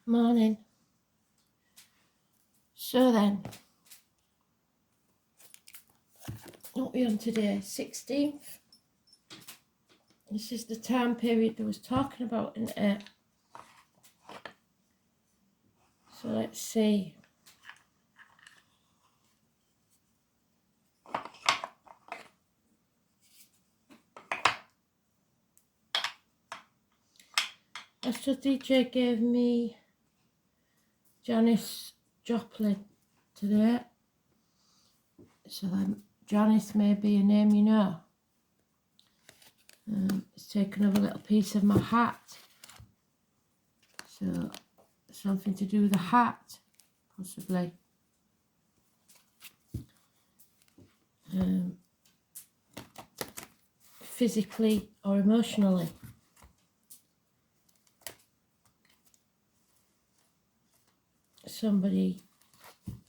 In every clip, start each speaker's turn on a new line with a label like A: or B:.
A: Morning. So then, what are we on today? 16th. This is the time period that was talking about in it. So let's see. Astro DJ gave me Janice Joplin today. So Janice may be a name you know. It's taken up a little piece of my hat. So something to do with the hat, possibly. Physically or emotionally. Somebody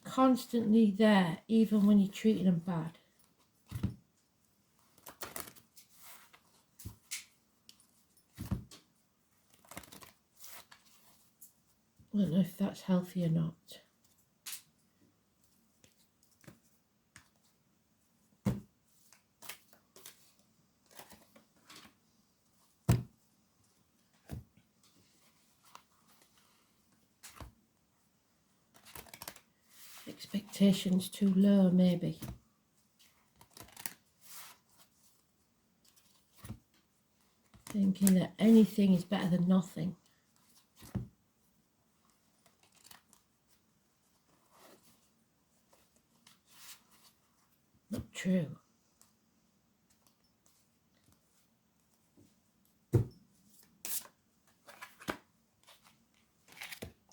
A: constantly there, even when you're treating them bad. I don't know if that's healthy or not. Expectations too low, maybe. Thinking that anything is better than nothing. Not true. Okay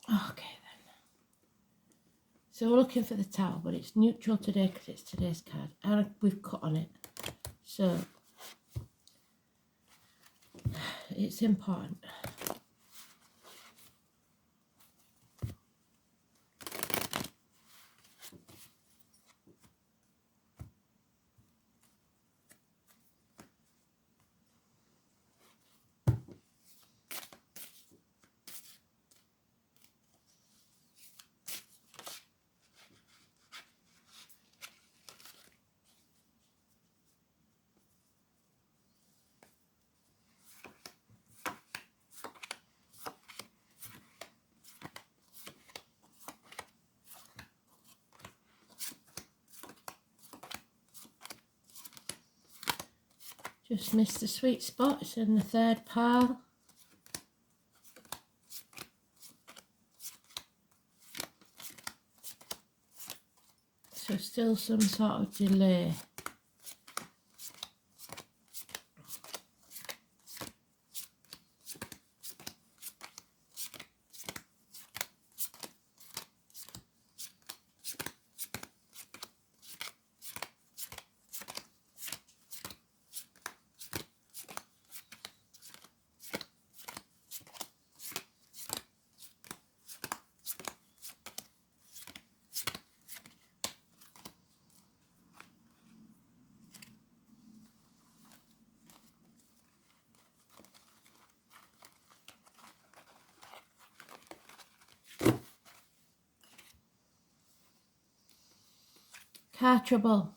A: then. So we're looking for the Tower, but it's neutral today because it's today's card. And we've cut on it. So it's important. Just missed the sweet spot. It's in the third pile. So still some sort of delay. Car trouble,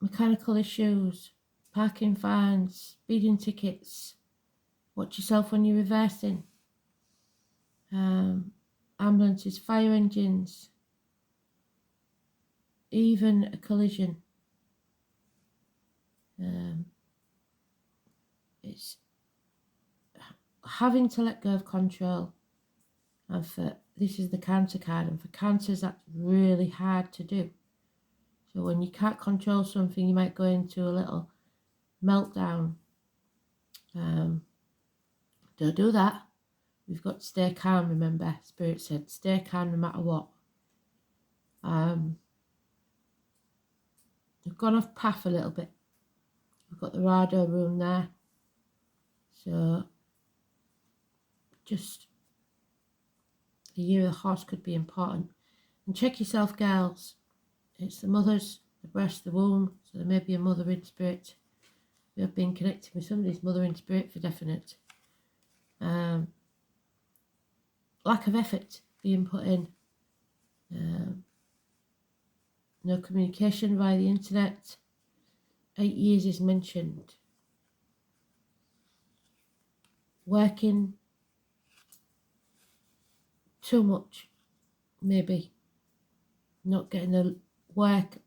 A: mechanical issues, parking fines, speeding tickets, watch yourself when you're reversing, ambulances, fire engines, even a collision. It's having to let go of control, and this is the Cancer card, and for Cancers that's really hard to do. So when you can't control something, you might go into a little meltdown. Don't do that. We've got to stay calm, remember. Spirit said, stay calm no matter what. We've gone off path a little bit. We've got the Rado room there. So just the year of the horse could be important. And check yourself, girls. It's the mothers, the breast, the womb. So there may be a mother in spirit. We have been connected with somebody's mother in spirit for definite. Lack of effort being put in. No communication via the internet. 8 years is mentioned. Working too much, maybe. Not getting the work,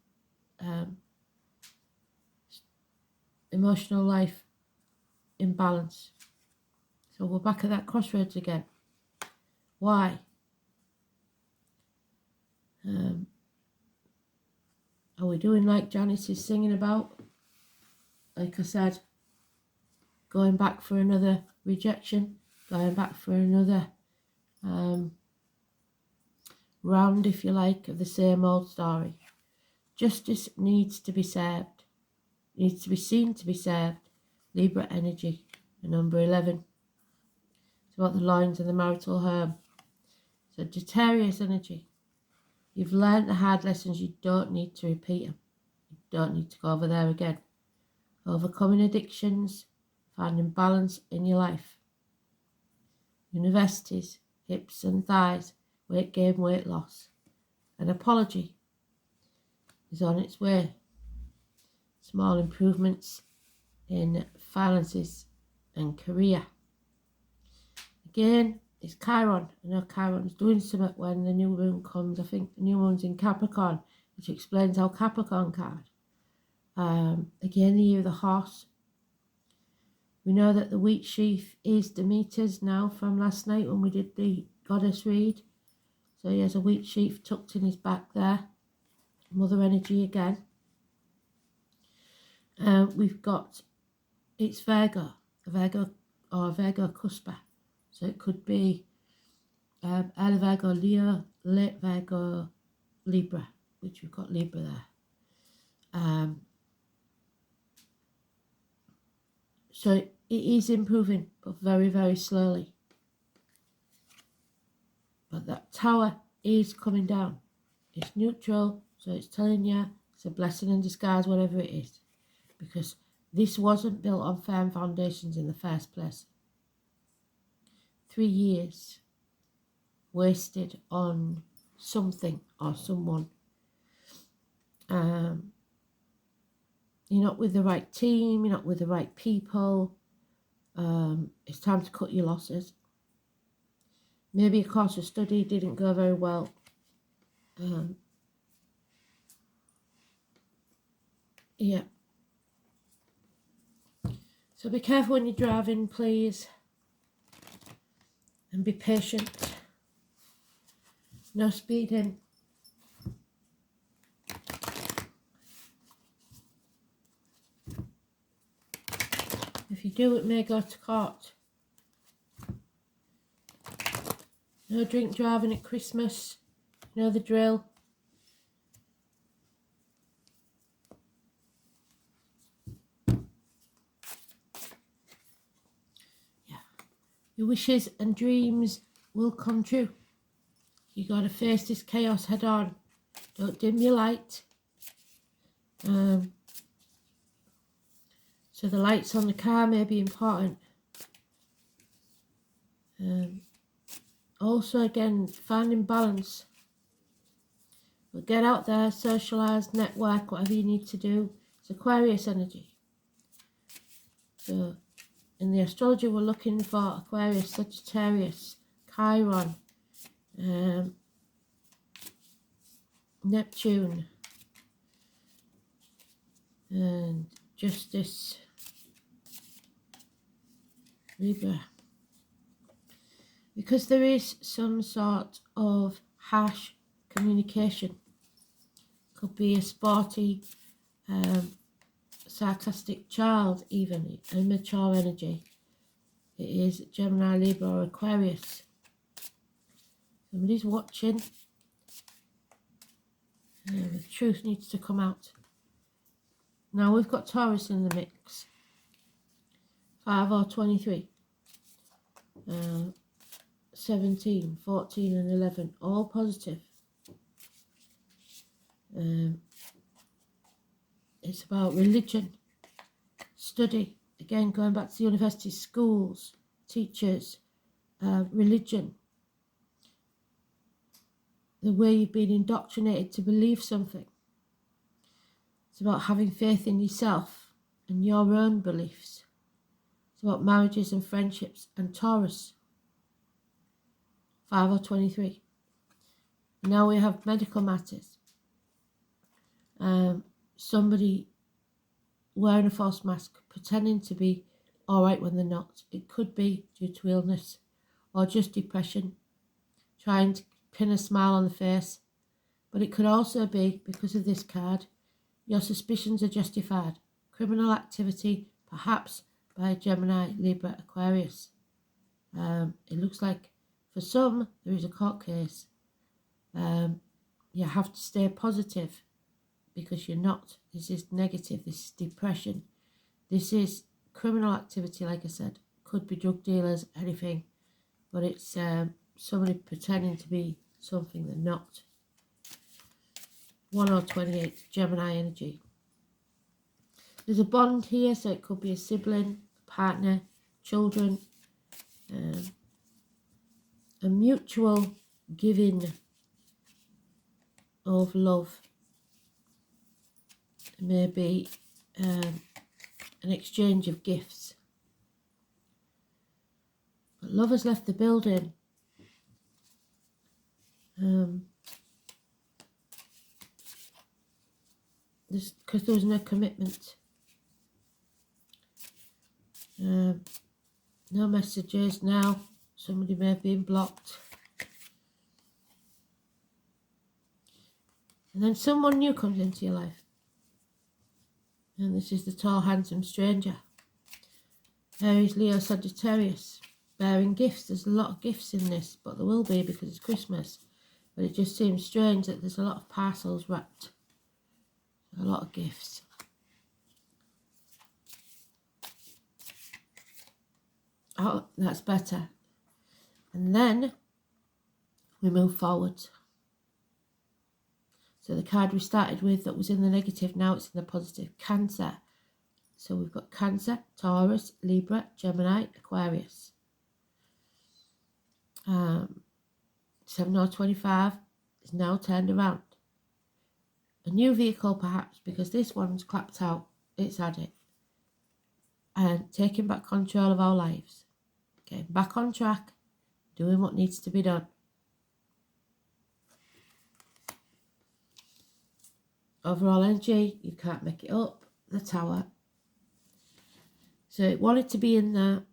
A: emotional life in balance. So we're back at that crossroads again. Why? Are we doing like Janice is singing about? Like I said, going back for another rejection, going back for another round, if you like, of the same old story. Justice needs to be served, needs to be seen to be served. Libra energy, and number 11. It's about the lines of the marital home. So Sagittarius energy. You've learned the hard lessons, you don't need to repeat them. You don't need to go over there again. Overcoming addictions, finding balance in your life. Universities, hips and thighs, weight gain, weight loss. An apology is on its way. Small improvements in finances and career. Again, it's Chiron. I know Chiron's doing something when the new moon comes. I think the new moon's in Capricorn, which explains our Capricorn card. Again, the year of the horse. We know that the wheat sheaf is Demeter's now from last night when we did the goddess read. So he has a wheat sheaf tucked in his back there. Mother energy again. We've got, it's Virgo or Virgo Cuspa. So it could be early Virgo Leo, late Virgo Libra, which we've got Libra there. So it is improving, but very, very slowly. But that tower is coming down. It's neutral, so it's telling you it's a blessing in disguise, whatever it is. Because this wasn't built on firm foundations in the first place. 3 years wasted on something or someone. You're not with the right team, you're not with the right people. It's time to cut your losses. Maybe a course of study didn't go very well. Yeah. So be careful when you're driving, please. And be patient. No speeding. If you do, it may go to court. No drink driving at Christmas. You know the drill. Yeah. Your wishes and dreams will come true. You got to face this chaos head on. Don't dim your light. So the lights on the car may be important. Also, again, finding balance. But get out there, socialise, network, whatever you need to do. It's Aquarius energy. So in the astrology, we're looking for Aquarius, Sagittarius, Chiron, Neptune, and Justice, Libra. Because there is some sort of harsh communication. Could be a sporty, sarcastic child, even immature energy. It is Gemini, Libra, or Aquarius. Somebody's watching. The truth needs to come out. Now we've got Taurus in the mix. 5 or 23. 17, 14 and 11, all positive. It's about religion, study, again going back to the university, schools, teachers, religion, the way you've been indoctrinated to believe something. It's about having faith in yourself and your own beliefs. It's about marriages and friendships. And Taurus, 5 or 23. Now we have medical matters. Somebody wearing a false mask, pretending to be all right when they're not. It could be due to illness or just depression, trying to pin a smile on the face. But it could also be, because of this card, your suspicions are justified. Criminal activity, perhaps by a Gemini, Libra, Aquarius. It looks like for some there is a court case. You have to stay positive because you're not. This is negative. This is depression. This is criminal activity, like I said. Could be drug dealers, anything. But it's somebody pretending to be something they're not. 1 or 28, Gemini energy. There's a bond here, so it could be a sibling, partner, children, a mutual giving of love. Maybe an exchange of gifts. But love has left the building. Because there was no commitment. No messages now. Somebody may have been blocked. And then someone new comes into your life. And this is the tall, handsome stranger. Aries, Leo, Sagittarius. Bearing gifts. There's a lot of gifts in this, but there will be because it's Christmas. But it just seems strange that there's a lot of parcels wrapped. A lot of gifts. Oh, that's better. And then we move forward. So the card we started with that was in the negative, now it's in the positive. Cancer. So we've got Cancer, Taurus, Libra, Gemini, Aquarius. 7 or 25 is now turned around. A new vehicle perhaps, because this one's clapped out. It's had it. And taking back control of our lives. Getting back on track. Doing what needs to be done. Overall energy, you can't make it up. The Tower. So it wanted to be in there.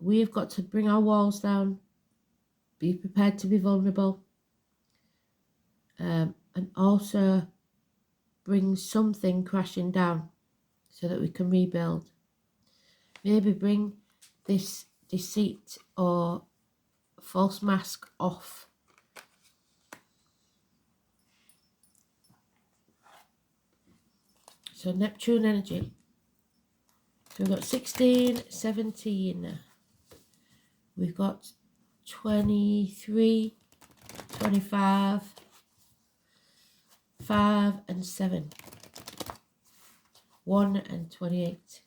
A: We've got to bring our walls down. Be prepared to be vulnerable. And also bring something crashing down so that we can rebuild. Maybe bring this deceit or false mask off. So Neptune energy. So we've got 16, 17. We've got 23, 25, 5 and 7. 1 and 28.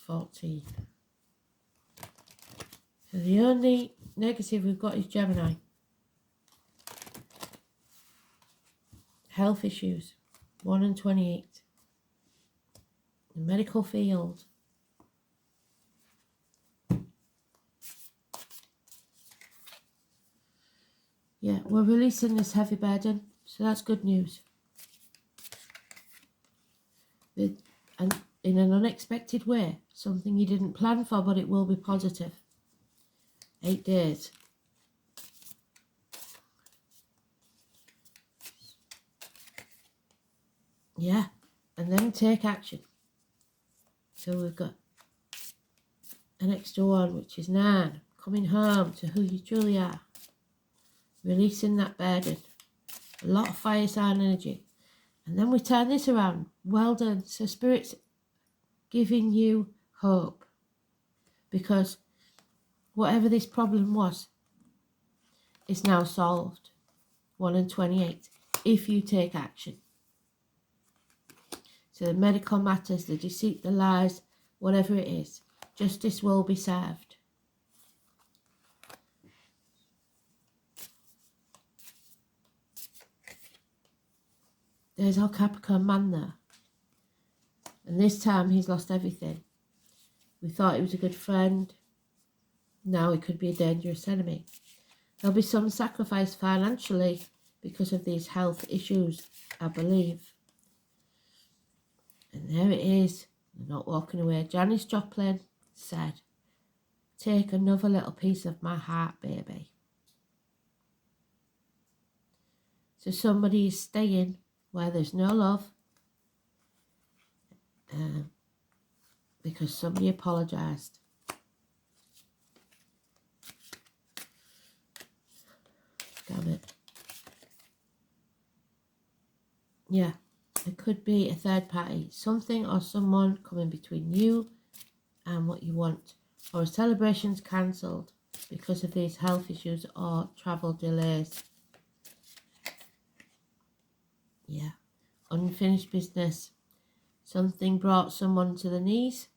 A: So the only negative we've got is Gemini. Health issues. 1 and 28. The medical field. Yeah, we're releasing this heavy burden, so that's good news. And in an unexpected way, something you didn't plan for, but it will be positive. 8 days. Yeah, and then take action. So we've got an extra one, which is 9. Coming home to who you truly are. Releasing that burden. A lot of fire sign energy. And then we turn this around. Well done. So Spirit's giving you hope. Because whatever this problem was, is now solved. 1 and 28. If you take action. So the medical matters, the deceit, the lies, whatever it is, justice will be served. There's our Capricorn man there. And this time he's lost everything. We thought he was a good friend. Now he could be a dangerous enemy. There'll be some sacrifice financially because of these health issues, I believe. And there it is. They're not walking away. Janis Joplin said, "Take another little piece of my heart, baby." So somebody is staying where there's no love because somebody apologised. Damn it. Yeah, it could be a third party. Something or someone coming between you and what you want. Or a celebration's cancelled because of these health issues or travel delays. Yeah. Unfinished business. Something brought someone to the knees.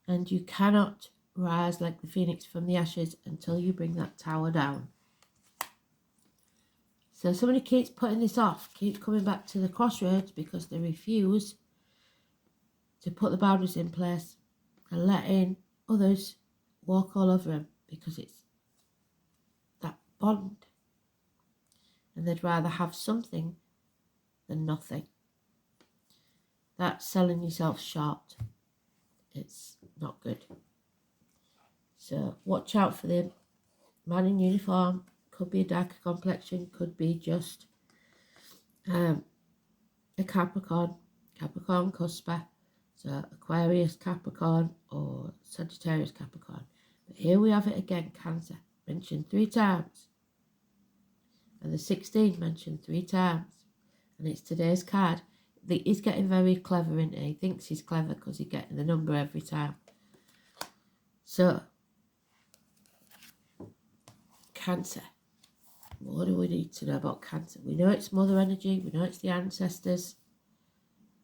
A: And you cannot rise like the phoenix from the ashes until you bring that tower down. So somebody keeps putting this off, keeps coming back to the crossroads because they refuse to put the boundaries in place and letting others walk all over them because it's that bond. And they'd rather have something than nothing. That's selling yourself short. It's not good. So watch out for the man in uniform. Could be a darker complexion, could be just a Capricorn cusper, so Aquarius Capricorn or Sagittarius Capricorn. But here we have it again, Cancer, mentioned 3 times. And the 16 mentioned 3 times. And it's today's card. He's getting very clever, isn't he? He thinks he's clever because he's getting the number every time. So, Cancer. What do we need to know about Cancer? We know it's mother energy. We know it's the ancestors.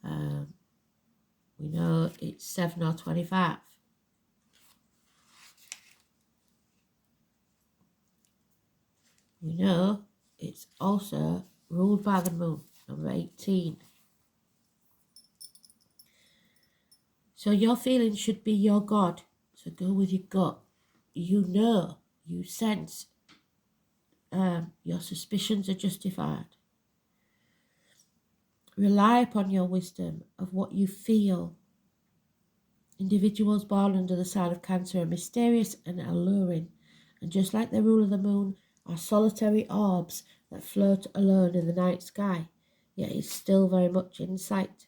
A: We know it's 7 or 25. We know it's also ruled by the moon, number 18. So your feelings should be your God. So go with your gut. You know, you sense, your suspicions are justified. Rely upon your wisdom of what you feel. Individuals born under the sign of Cancer are mysterious and alluring, and just like the rule of the moon, are solitary orbs that float alone in the night sky, yet is still very much in sight.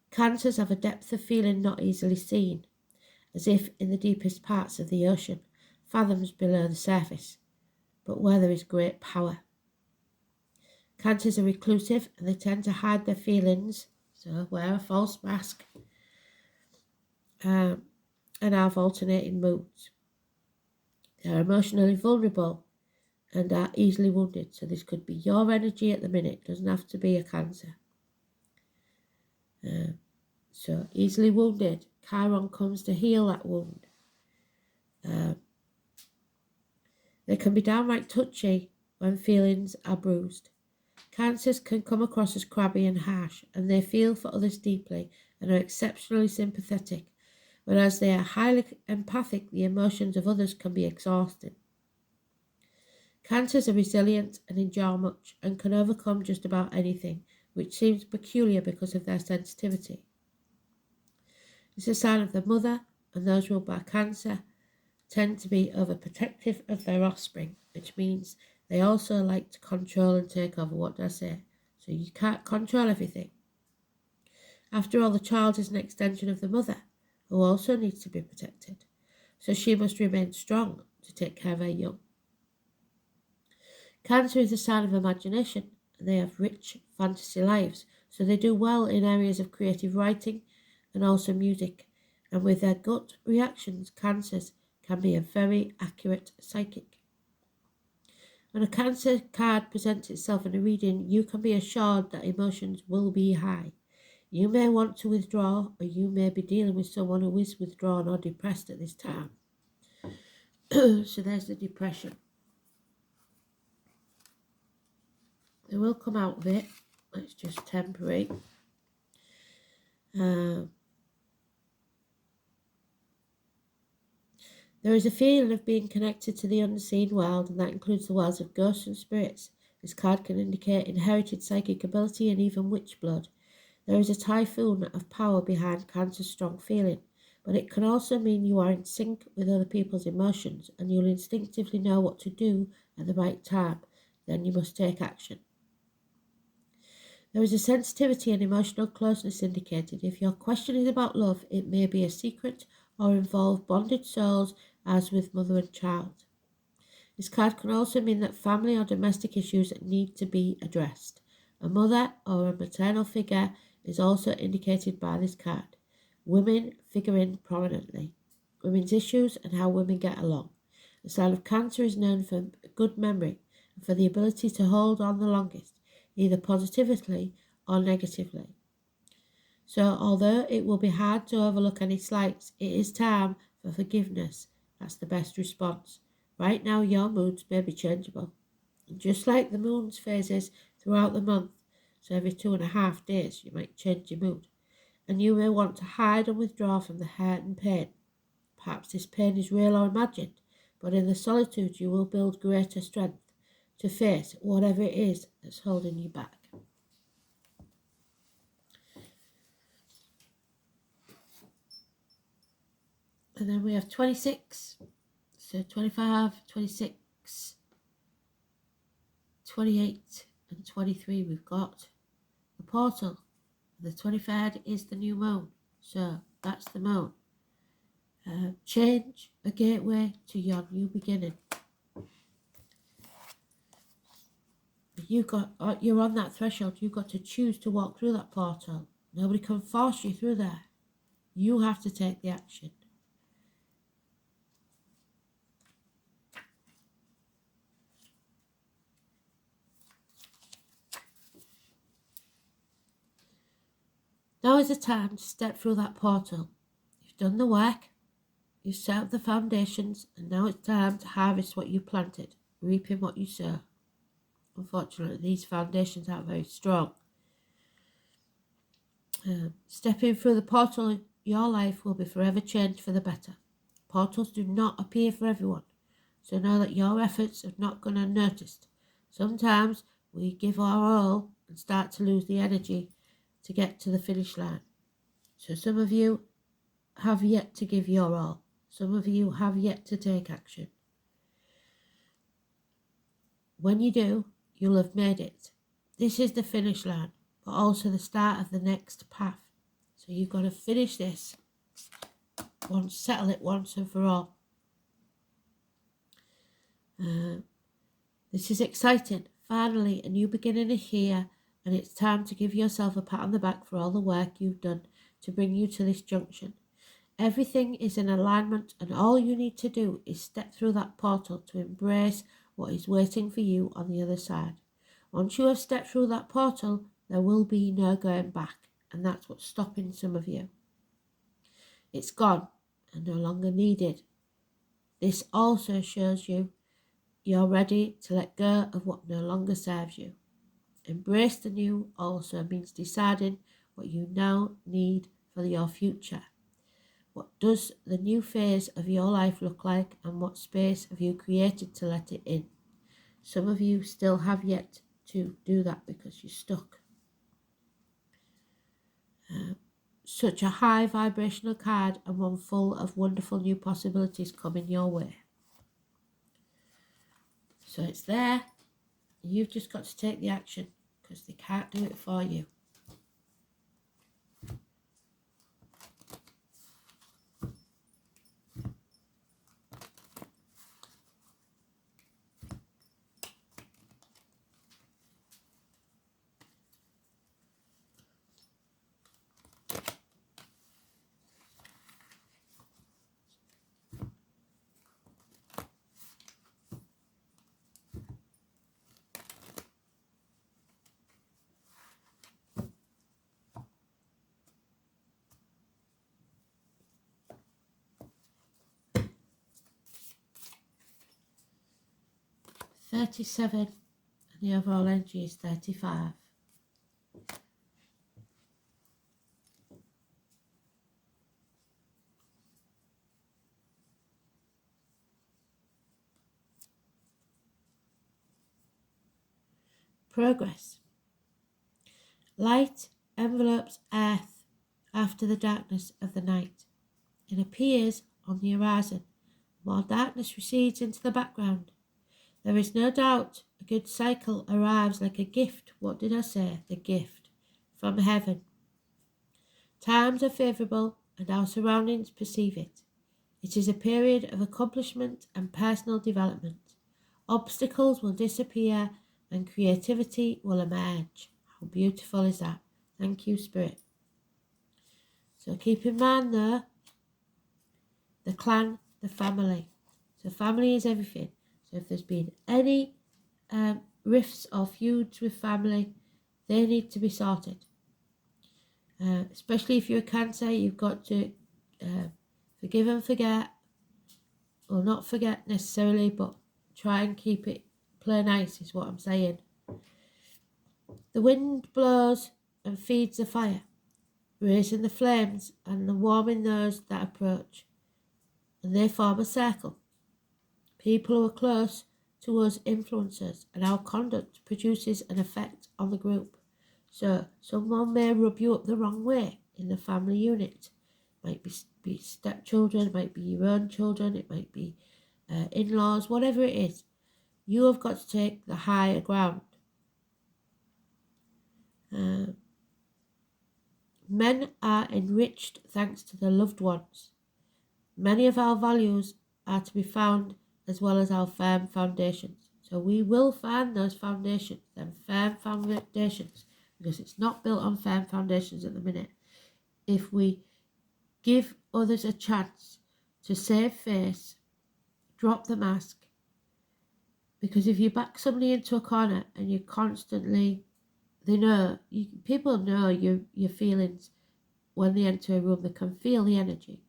A: Cancers have a depth of feeling not easily seen, as if in the deepest parts of the ocean, fathoms below the surface, but where there is great power. Cancers are reclusive and they tend to hide their feelings, so wear a false mask, and have alternating moods. They are emotionally vulnerable and are easily wounded, so this could be your energy at the minute, it doesn't have to be a Cancer. So easily wounded, Chiron comes to heal that wound. They can be downright touchy when feelings are bruised. Cancers can come across as crabby and harsh, and they feel for others deeply and are exceptionally sympathetic. Whereas they are highly empathic, the emotions of others can be exhausting. Cancers are resilient and endure much and can overcome just about anything, which seems peculiar because of their sensitivity. It's a sign of the mother, and those ruled by Cancer tend to be overprotective of their offspring, which means they also like to control and take over. What do I say? So you can't control everything. After all, the child is an extension of the mother, who also needs to be protected. So she must remain strong to take care of her young. Cancer is a sign of imagination, and they have rich fantasy lives, so they do well in areas of creative writing and also music. And with their gut reactions, Cancers can be a very accurate psychic. When a Cancer card presents itself in a reading, you can be assured that emotions will be high. You may want to withdraw, or you may be dealing with someone who is withdrawn or depressed at this time. So there's the depression. They will come out of it. It's just temporary. There is a feeling of being connected to the unseen world, and that includes the worlds of ghosts and spirits. This card can indicate inherited psychic ability and even witch blood. There is a typhoon of power behind Cancer's strong feeling, but it can also mean you are in sync with other people's emotions and you'll instinctively know what to do at the right time. Then you must take action. There is a sensitivity and emotional closeness indicated. If your question is about love, it may be a secret or involve bonded souls, as with mother and child. This card can also mean that family or domestic issues need to be addressed. A mother or a maternal figure is also indicated by this card. Women figure in prominently. Women's issues and how women get along. The sign of Cancer is known for good memory and for the ability to hold on the longest, either positively or negatively. So although it will be hard to overlook any slights, it is time for forgiveness. That's the best response. Right now your moods may be changeable. And just like the moon's phases throughout the month, so every 2.5 days you might change your mood. And you may want to hide and withdraw from the hurt and pain. Perhaps this pain is real or imagined, but in the solitude you will build greater strength to face whatever it is that's holding you back. And then we have 26, so 25, 26, 28 and 23 we've got the portal. The 23rd is the new moon, so that's the moon. Change, a gateway to your new beginning. You're on that threshold. You've got to choose to walk through that portal. Nobody can force you through there. You have to take the action. Now is the time to step through that portal. You've done the work. You've set up the foundations, and now it's time to harvest what you planted, reaping what you sow. Unfortunately, these foundations aren't very strong. Stepping through the portal, your life will be forever changed for the better. Portals do not appear for everyone, so know that your efforts are not gone unnoticed. Sometimes we give our all and start to lose the energy to get to the finish line. So some of you have yet to give your all. Some of you have yet to take action. When you do, you'll have made it. This is the finish line, but also the start of the next path. So you've got to finish this once, settle it once and for all. This is exciting. Finally, a new beginning is here, and it's time to give yourself a pat on the back for all the work you've done to bring you to this junction. Everything is in alignment, and all you need to do is step through that portal to embrace what is waiting for you on the other side. Once you have stepped through that portal, there will be no going back, and that's what's stopping some of you. It's gone and no longer needed. This also shows you you're ready to let go of what no longer serves you. Embrace the new also means deciding what you now need for your future. What does the new phase of your life look like, and what space have you created to let it in? Some of you still have yet to do that because you're stuck. Such a high vibrational card, and one full of wonderful new possibilities coming your way. So it's there. You've just got to take the action because they can't do it for you. 37, and the overall energy is 35. Progress. Light envelopes earth after the darkness of the night. It appears on the horizon, while darkness recedes into the background. There is no doubt a good cycle arrives like a gift. What did I say? The gift from heaven. Times are favourable and our surroundings perceive it. It is a period of accomplishment and personal development. Obstacles will disappear and creativity will emerge. How beautiful is that? Thank you, Spirit. So keep in mind though, the clan, the family. So family is everything. So if there's been any rifts or feuds with family, they need to be sorted. Especially if you're a Cancer, you've got to forgive and forget. Well, not forget necessarily, but try and keep it play nice is what I'm saying. The wind blows and feeds the fire, raising the flames and warming those that approach, and they form a circle. People who are close to us influence us, and our conduct produces an effect on the group. So someone may rub you up the wrong way in the family unit. It might be stepchildren, it might be your own children, it might be in-laws, whatever it is. You have got to take the higher ground. Men are enriched thanks to their loved ones. Many of our values are to be found as well as our firm foundations. So we will find those foundations, them firm foundations, because it's not built on firm foundations at the minute. If we give others a chance to save face, drop the mask, because if you back somebody into a corner and you constantly, people know your feelings when they enter a room, they can feel the energy.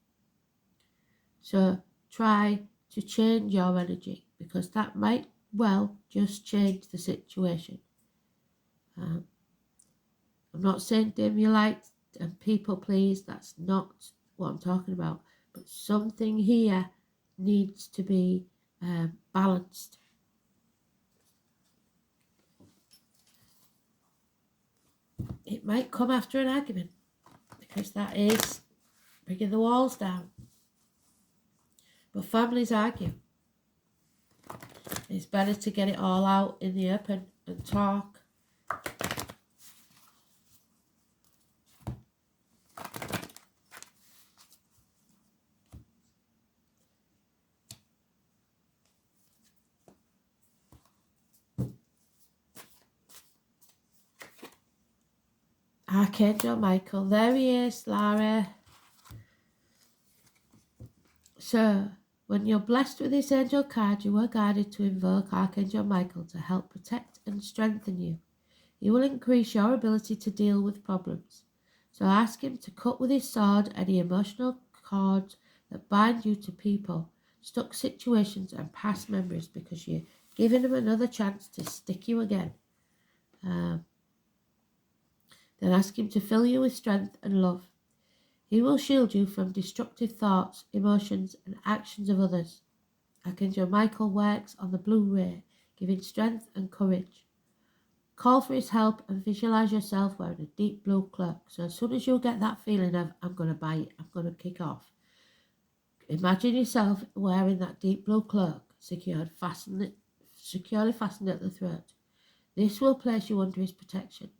A: So try to change your energy, because that might well just change the situation. I'm not saying dim your light and people please, that's not what I'm talking about, but something here needs to be balanced. It might come after an argument, because that is bringing the walls down. But families argue. It's better to get it all out in the open and talk. Archangel Michael, there he is, Lara. So, when you're blessed with this angel card, you are guided to invoke Archangel Michael to help protect and strengthen you. He will increase your ability to deal with problems. So ask him to cut with his sword any emotional cords that bind you to people, stuck situations and past memories, because you're giving him another chance to stick you again. Then ask him to fill you with strength and love. He will shield you from destructive thoughts, emotions and actions of others. Archangel Michael works on the blue ray, giving strength and courage. Call for his help and visualize yourself wearing a deep blue cloak. So as soon as you get that feeling of, I'm going to bite, I'm going to kick off, imagine yourself wearing that deep blue cloak, securely fastened at the throat. This will place you under his protection.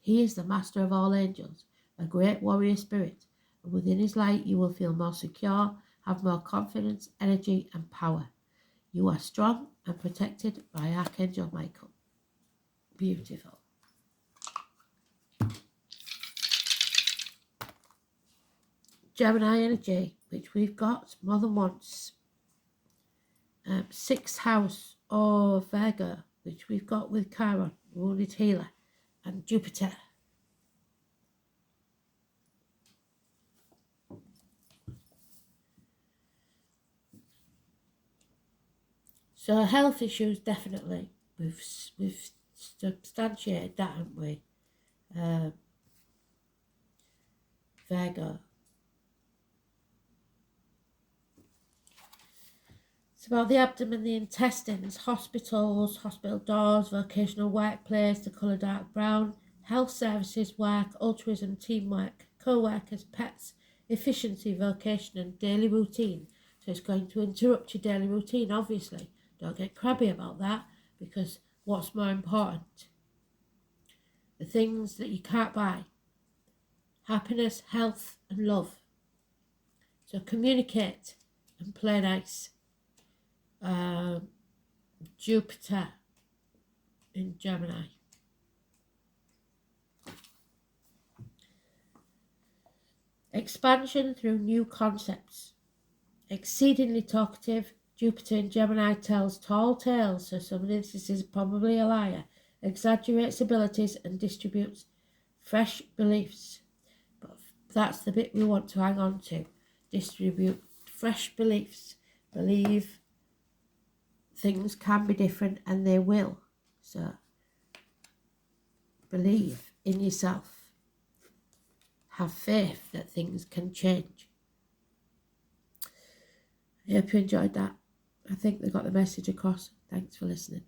A: He is the master of all angels, a great warrior spirit, and within his light you will feel more secure, have more confidence, energy and power. You are strong and protected by Archangel Michael. Beautiful. Gemini energy, which we've got more than once. 6th house of Virgo, which we've got with Chiron, wounded healer, and Jupiter. So health issues, definitely. We've substantiated that, haven't we? Virgo. It's about the abdomen, the intestines, hospitals, hospital doors, vocational workplace, the colour dark brown, health services, work, altruism, teamwork, co-workers, pets, efficiency, vocation and daily routine. So it's going to interrupt your daily routine, obviously. Don't get crabby about that, because what's more important? The things that you can't buy. Happiness, health and love. So communicate and play nice. Jupiter in Gemini. Expansion through new concepts. Exceedingly talkative. Jupiter in Gemini tells tall tales, so somebody this is probably a liar. Exaggerates abilities and distributes fresh beliefs. But that's the bit we want to hang on to. Distribute fresh beliefs. Believe things can be different, and they will. So believe in yourself. Have faith that things can change. I hope you enjoyed that. I think they got the message across. Thanks for listening.